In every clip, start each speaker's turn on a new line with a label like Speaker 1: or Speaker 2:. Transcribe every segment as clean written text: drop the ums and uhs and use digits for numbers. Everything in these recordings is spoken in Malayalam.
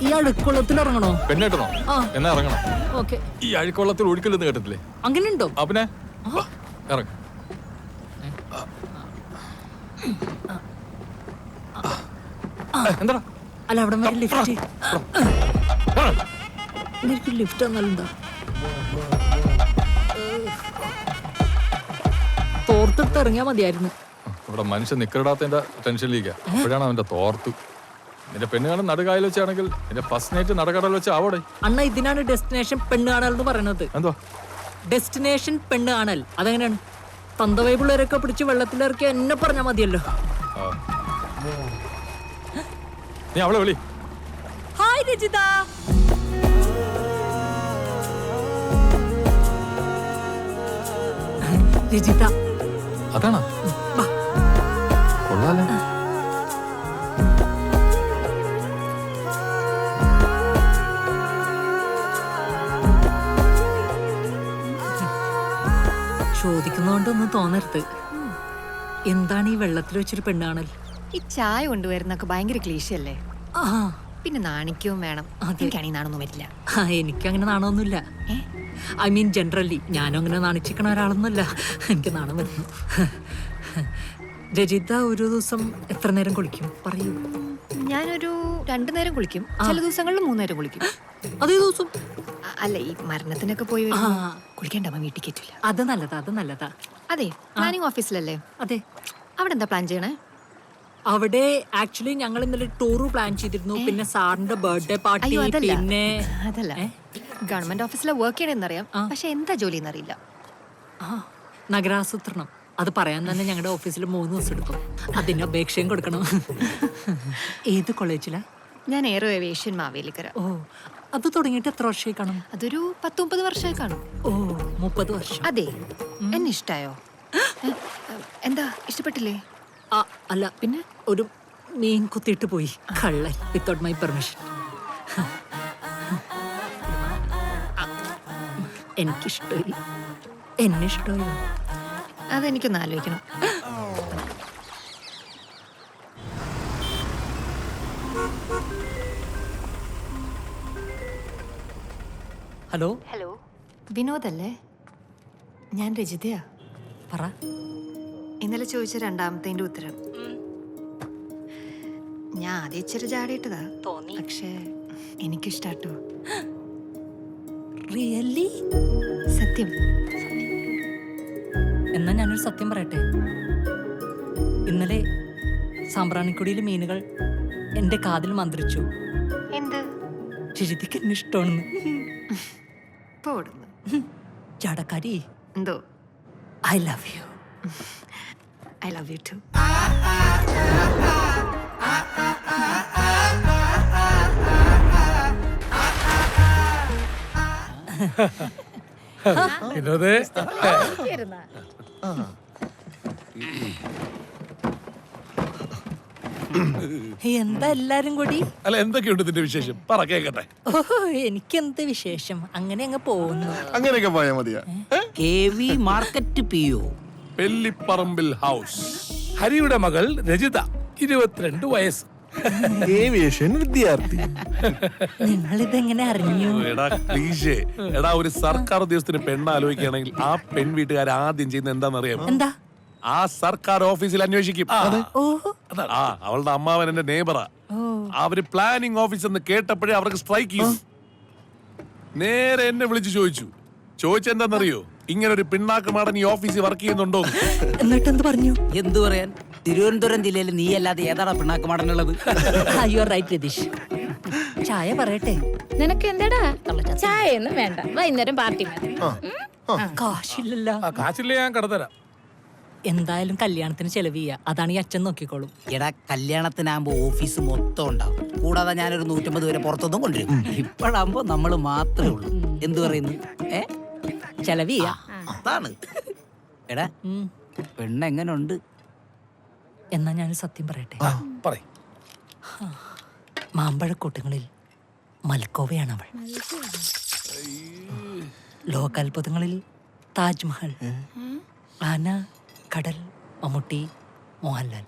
Speaker 1: ഈ അഴുക്കുള്ളത്തിൽ ഇറങ്ങണോ?
Speaker 2: പെണ്ണേട്ടനോ? എന്നാ ഇറങ്ങണം.
Speaker 1: ഓക്കെ.
Speaker 2: ഈ അഴുക്കുള്ളത്തിൽ ഒഴിക്കലെന്ന് കേട്ടിട്ടില്ലേ?
Speaker 1: അങ്ങനെയുണ്ടോ?
Speaker 2: പിന്നെ ഇറങ്ങ. എന്താ?
Speaker 1: അല്ല അവിടെ വരെ ലിഫ്റ്റ്. എനിക്ക് ലിഫ്റ്റ് എന്നാലെന്താ? തോർത്തെടുത്ത് ഇറങ്ങിയാ മതിയായിരുന്നു.
Speaker 2: ഇവിടെ മനുഷ്യൻ നിക്കറിടാത്തതിന്റെ ടെൻഷനിലേക്കാ. അപ്പോഴാണ് അവന്റെ തോർത്ത്. നിന്റെ പെണ്ണ് കാണാൻ നടുകായൽ വെച്ചാണെങ്കിൽ നിന്റെ ഫസ്റ്റ് നൈറ്റ് നടക്കടൽ വെച്ച് ആവോടെ.
Speaker 1: അണ്ണ ഇതിനാണ് ഡെസ്റ്റിനേഷൻ പെണ്ണ് കാണൽ എന്ന് പറയുന്നത്.
Speaker 2: എന്തോ
Speaker 1: ഡെസ്റ്റിനേഷൻ പെണ്ണ് കാണൽ? അതെങ്ങനെയാണ്? തന്തവൈ പിള്ളേരൊക്കെ പിടിച്ച് വെള്ളത്തിലിറക്കി എന്നെ പറഞ്ഞാൽ മതിയല്ലോ.
Speaker 2: നീ അവളെ വിളി.
Speaker 1: ഹായ് രജിത. രജിത
Speaker 2: അതാണോ? കൊള്ളാലേ.
Speaker 1: ചോദിക്കുന്നോണ്ടൊന്നും തോന്നരുത്. എന്താണ് ഈ വെള്ളത്തിൽ വെച്ചൊരു പെണ്ണാണൽ?
Speaker 3: ഈ ചായ കൊണ്ടുവരുന്നൊക്കെ ഭയങ്കര ക്ലീശയല്ലേ?
Speaker 1: ആ
Speaker 3: പിന്നെ നാണിക്കവും വേണം. എനിക്കാണെങ്കിൽ നാണൊന്നും വരില്ല.
Speaker 1: എനിക്കങ്ങനെ നാണമൊന്നുമില്ല. ഐ മീൻ ജനറലി ഞാനും അങ്ങനെ നാണിച്ചിക്കണ ഒരാളൊന്നുമല്ല. എനിക്ക് നാണം വരുന്നു. രജിത ഒരു ദിവസം എത്ര നേരം കുളിക്കും പറയൂ?
Speaker 3: ഞാനൊരു 2 നേരം കുളിക്കും. ചില ദിവസങ്ങളിൽ 3 നേരം കുളിക്കും.
Speaker 1: അതേ ദിവസം?
Speaker 3: അല്ല, ഈ മരണത്തിനൊക്കെ പോയി കുളിക്കേണ്ട അമ്മ വീട്ടിൽ കയറ്റില്ല.
Speaker 1: അത് നല്ലതാ, അത് നല്ലതാ.
Speaker 3: അതെ, പ്ലാനിങ് ഓഫീസിലല്ലേ?
Speaker 1: അതെ.
Speaker 3: അവിടെ എന്താ പ്ലാൻ ചെയ്യണേ?
Speaker 1: അവിടെ ആക്ച്വലി ഞങ്ങൾ ഇന്നലെ ടൂർ പ്ലാൻ ചെയ്തിരുന്നു. പിന്നെ സാറിന്റെ ബർത്ത്ഡേ പാർട്ടി. പിന്നെ
Speaker 3: അതല്ല, ഗവൺമെന്റ് ഓഫീസിലെ വർക്ക് ചെയ്യണമെന്നറിയാം, പക്ഷെ എന്താ ജോലി എന്നറിയില്ല.
Speaker 1: നഗരാസൂത്രണം. അത് പറയാൻ തന്നെ ഞങ്ങളുടെ ഓഫീസിൽ 3 ദിവസം എടുക്കും. അതിന് അപേക്ഷയും കൊടുക്കണം. ഏത് കോളേജിലാ?
Speaker 3: ഞാൻ എയറോ ഏവിയേഷൻ മാവേലിക്കര.
Speaker 1: ഓ, അത് തുടങ്ങിയിട്ട് എത്ര വർഷമായി കാണും?
Speaker 3: അതൊരു 10-30 വർഷമായി കാണും.
Speaker 1: ഓ, 30 വർഷം.
Speaker 3: അതെ. എന്നെ ഇഷ്ടായോ? എന്താ ഇഷ്ടപ്പെട്ടില്ലേ?
Speaker 1: അല്ല, പിന്നെ ഒരു മീൻ കുത്തിയിട്ട് പോയി കള്ളൻ വിത്തൗട്ട് മൈ പെർമിഷൻ. എനിക്കിഷ്ടമായി. എന്നെ ഇഷ്ടമായോ?
Speaker 3: അതെനിക്കൊന്ന് ആലോചിക്കണം.
Speaker 1: ഹലോ.
Speaker 3: ഹലോ, വിനോദല്ലേ? ഞാൻ രജിതയാ.
Speaker 1: പറ.
Speaker 3: ഇന്നലെ ചോദിച്ച 2ാമത്തെ ഉത്തരം. ഞാൻ ആദ്യം ഇച്ചിരി ചാടിയിട്ടതാ
Speaker 1: തോന്നി.
Speaker 3: പക്ഷേ എനിക്കിഷ്ടാട്ടോ.
Speaker 1: റിയലി?
Speaker 3: സത്യം.
Speaker 1: എന്നാ ഞാനൊരു സത്യം പറയട്ടെ. ഇന്നലെ സാമ്പ്രാണിക്കുടിയിൽ മീനുകൾ എന്റെ കാതിൽ മന്ത്രിച്ചു.
Speaker 3: എന്ത്?
Speaker 1: രജിതയ്ക്ക് എന്നെ ഇഷ്ടമാണെന്ന്.
Speaker 3: പോടുന്നു
Speaker 1: ചാടക്കാരി.
Speaker 3: എന്തോ?
Speaker 1: I love you.
Speaker 3: I love you too.
Speaker 1: എന്താ എല്ലാരും കൂടി?
Speaker 4: അല്ല, എന്തൊക്കെയുണ്ട് ഇതിന്റെ വിശേഷം? പറ കേക്കട്ടെ.
Speaker 1: ഓഹോ, എനിക്കെന്ത് വിശേഷം? അങ്ങനെ അങ്ങ് പോകുന്നു.
Speaker 4: അങ്ങനെയൊക്കെ പോയാ മതിയാ.
Speaker 5: KV market PO
Speaker 4: Pellipparambil house. ഹരിയുടെ മകൾ രജിത, 22 വയസ്സ്.
Speaker 6: ഏവിയേഷൻ വിദ്യാർത്ഥി.
Speaker 1: നിങ്ങൾ ഇതെങ്ങനെ അറിഞ്ഞു?
Speaker 4: എടാ ക്ലീശേ. എടാ, ഒരു സർക്കാർ ഉദ്യോഗസ്ഥന് പെണ്ണ് ആലോചിക്കുകയാണെങ്കിൽ ആ പെൺ വീട്ടുകാർ ആദ്യം ചെയ്യുന്ന എന്താണെന്നറിയാമോ?
Speaker 1: എന്താ?
Speaker 4: ആ സർക്കാർ ഓഫീസിൽ അന്വേഷിക്കും. അവളുടെ അമ്മാവൻ എന്റെ നെയ്ബറാ. അവര് പ്ലാനിംഗ് ഓഫീസ് എന്ന് കേട്ടപ്പോഴേ അവർക്ക് സ്ട്രൈക്ക് ചെയ്യും. നേരെ എന്നെ വിളിച്ചു ചോദിച്ചെന്താന്നറിയോ? ഇങ്ങനെ ഒരു പിണ്ണാക്കുമാടൻ ഈ ഓഫീസിൽ വർക്ക് ചെയ്യുന്നുണ്ടോ?
Speaker 1: എന്നിട്ട് എന്ത് പറഞ്ഞു?
Speaker 5: എന്തു പറയാൻ, തിരുവനന്തപുരം ജില്ലയിൽ നീ അല്ലാതെ ഏതാടാ പിണ്ണാക്കുമാടനുള്ളത്?
Speaker 1: You are right Ratheesh. ചായ പറയട്ടെ?
Speaker 7: നിനക്ക് എന്താടാ ചായ ഒന്നും വേണ്ട, വൈകുന്നേരം പാർട്ടി മതി.
Speaker 1: കാശില്ലല്ലോ.
Speaker 4: കാശില്ല, ഞാൻ കടത്തരാം.
Speaker 1: എന്തായാലും കല്യാണത്തിന് ചെലവ് ചെയ്യാ. അതാണ് ഈ അച്ഛൻ നോക്കിക്കോളും.
Speaker 5: എടാ, കല്യാണത്തിനാകുമ്പോ ഓഫീസ് മൊത്തം ഉണ്ടാവും. കൂടാതെ ഞാനൊരു 150 പേരെ പുറത്തൊന്നും കൊണ്ടുവരും. ഇപ്പോഴാകുമ്പോ നമ്മള് മാത്രമേ ഉള്ളൂ. എന്തു പറയുന്നു?
Speaker 1: ചെലവ് ചെയ്യാ.
Speaker 5: അതാണ്. എടാ, പെണ്ണെങ്ങനുണ്ട്?
Speaker 1: എന്നാ ഞാൻ സത്യം പറയട്ടെ?
Speaker 4: പറയ്.
Speaker 1: മാമ്പഴക്കൂട്ടങ്ങളിൽ മൽക്കോവയാണ് അവൾ. ലോകാത്ഭുതങ്ങളിൽ താജ്മഹൽ, ആന, കടൽ, മമ്മൂട്ടി, മോഹൻലാൽ.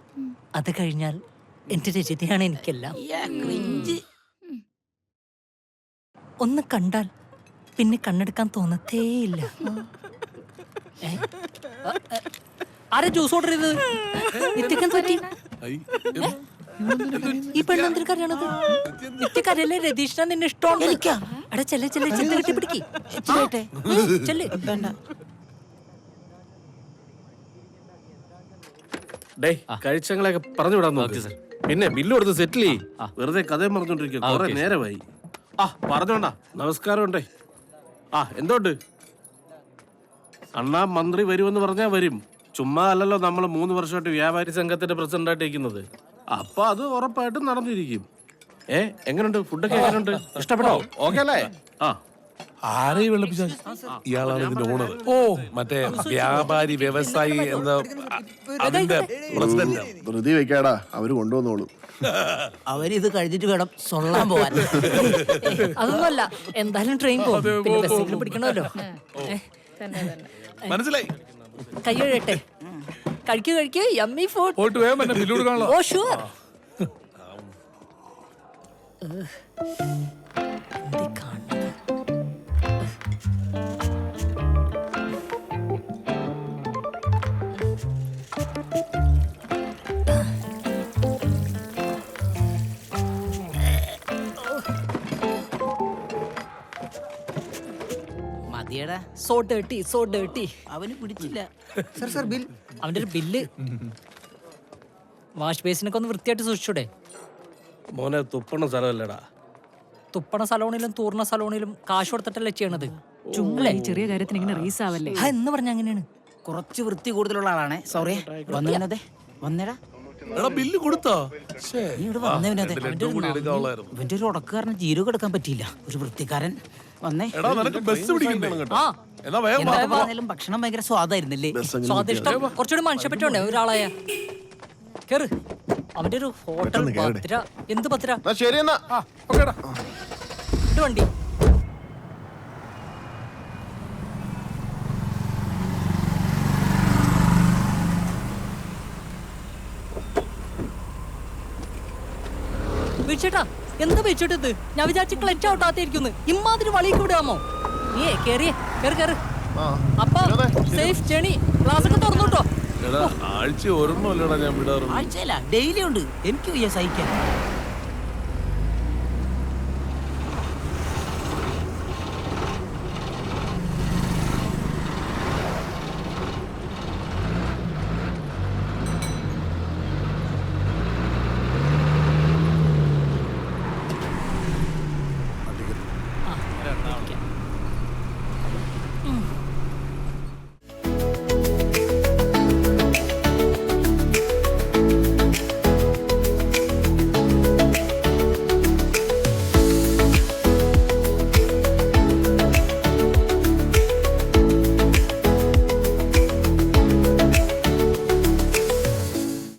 Speaker 1: അത് കഴിഞ്ഞാൽ എന്റെ രചിതയാണ് എനിക്കെല്ലാം. ഒന്ന് കണ്ടാൽ പിന്നെ കണ്ണെടുക്കാൻ തോന്നത്തേയില്ല. ആരാ ജ്യൂസ് ഓർഡർ ചെയ്തത്? നിത്യക്കെന്ത് പറ്റി? ഈ പെണ്ണെന്തിനു കരയണത്? നിത്യക്കരയല്ലേ? രതീഷിനെ നിന്നെ ഇഷ്ടമാണ്. എടാ ചെല്ലെ ചെല്ലെ ചെന്ന് കെട്ടി പിടിക്ക്. ചെല്ല്.
Speaker 8: കഴിച്ചങ്ങളെയൊക്കെ പറഞ്ഞു വിടാൻ നോക്കി സാർ. പിന്നെ ബില്ല് കൊടുത്ത് സെറ്റിൽ ചെയ്യും. വെറുതെ കഥയും പറഞ്ഞോണ്ടിരിക്കും. കുറെ നേരമായി. പറഞ്ഞോണ്ടാ. നമസ്കാരം ഉണ്ടേ. എന്തോണ്ട് അണ്ണാ? മന്ത്രി വരുമെന്ന് പറഞ്ഞാ വരും. ചുമ്മാ അല്ലല്ലോ നമ്മൾ 3 വർഷമായിട്ട് വ്യാപാരി സംഘത്തിന്റെ പ്രസിഡന്റ് ആയിട്ട് ഇരിക്കുന്നത്. അപ്പൊ അത് ഉറപ്പായിട്ടും നടന്നിരിക്കും. എങ്ങനെയുണ്ട്? ഫുഡൊക്കെ എങ്ങനെയുണ്ട്? ഇഷ്ടപ്പെട്ടോ? ഓക്കെ അല്ലേ?
Speaker 4: ആരെയും വെള്ളപ്പിച്ച ഇയാളാണ് ഇതിന്റെ ഓണർ. ഓ മറ്റേ വ്യാപാരി വ്യവസായി എന്താ അതിന്റെ പ്രസിഡന്റ്.
Speaker 6: ധൃതി വെക്കാടാ, അവര് കൊണ്ടുവന്നോളൂ.
Speaker 5: അവരിത് കഴിഞ്ഞിട്ട് വേണം സൊള്ളാൻ പോവാൻ.
Speaker 1: അതൊന്നുമല്ല, എന്തായാലും ട്രെയിൻ പോകും, പിന്നെ ബസ്സെങ്കിലും പിടിക്കണമല്ലോ.
Speaker 4: മനസ്സിലായി.
Speaker 1: കൈ കഴുകട്ടെ. കഴിക്കൂ യമ്മി ഫുഡ്.
Speaker 2: പോയിട്ട് വേഗം എന്നെ ബില്ല് കൊടുക്കാനുള്ള.
Speaker 1: Oh sure.
Speaker 5: മതിയടാ,
Speaker 1: സോ ഡേർട്ടി.
Speaker 5: അവന് പിടിച്ചില്ല.
Speaker 1: അവന്റെ ഒരു ബില്ല്. വാഷ് ബേസിനൊക്കെ ഒന്ന് വൃത്തിയായിട്ട് സൂക്ഷിച്ചൂടെ?
Speaker 8: മോനെ തുപ്പണ സ്ഥലമല്ലടാ.
Speaker 1: തുപ്പണ സലോണിലും തൂർണ സലോണിലും കാശ് കൊടുത്തിട്ടല്ലേ ചെയ്യണത്.
Speaker 9: ചുമ്മാ ഈ ചെറിയ കാര്യത്തിന് ഇങ്ങനെ റീസ് ആവല്ലേ?
Speaker 1: എന്ന് പറഞ്ഞ അങ്ങനെയാണ്.
Speaker 5: കുറച്ച് വൃത്തി കൂടുതലുള്ള ആളാണേ. സോറി. വന്നേ വന്നേടാ.
Speaker 4: എടാ ബില്ല് കൊടുത്തോ?
Speaker 5: നീ ഇവിടെ വന്നവനതെ.
Speaker 4: കൂടി എടുക്കാനുള്ളായിരുന്നു.
Speaker 5: ഇവന്റെ ഒരു ഉടക്കുകാരന് ജീരകം എടുക്കാൻ പറ്റിയില്ല. ഒരു വൃത്തിക്കാരൻ വന്നേ.
Speaker 4: എടാ നിനക്ക് ബസ് പിടിക്കണ്ടേ?
Speaker 1: ആ
Speaker 4: എന്നാ വേഗം വാ.
Speaker 5: എന്തായാലും ഭക്ഷണം ഭയങ്കര സ്വാദായിരുന്നല്ലേ?
Speaker 1: സ്വാദിഷ്ടം കുറച്ചുകൂടി മനുഷ്യപ്പറ്റുണ്ടേ ഒരാളായ. കേറ്. അവന്റെ ഒരു ഹോട്ടൽ പത്തിര. എന്ത് പത്തിര?
Speaker 6: ശരി എന്നാ.
Speaker 1: ഇത് വണ്ടി. വീഴ്ചേട്ടാ, എന്താ വീഴ്ചേട്ടത്? ഞാൻ വിചാരിച്ച ക്ലച്ച് ഔട്ടാത്തിരിക്കുന്നു. ഇമ്മാതിരി വളിക്ക് വിടാമോ? നീ കേറിയേ. കേറ്. അപ്പൊ സേഫ് ജേണി. ക്ലാസ് ഒക്കെ തുറന്നുട്ടോ.
Speaker 4: ആഴ്ച ഒരെണ്ണമല്ലടാ ഞാൻ വിടാറുണ്ട്.
Speaker 5: ആഴ്ചയില്ല, ഡെയിലി ഉണ്ട്. എനിക്ക് സഹിക്കാൻ.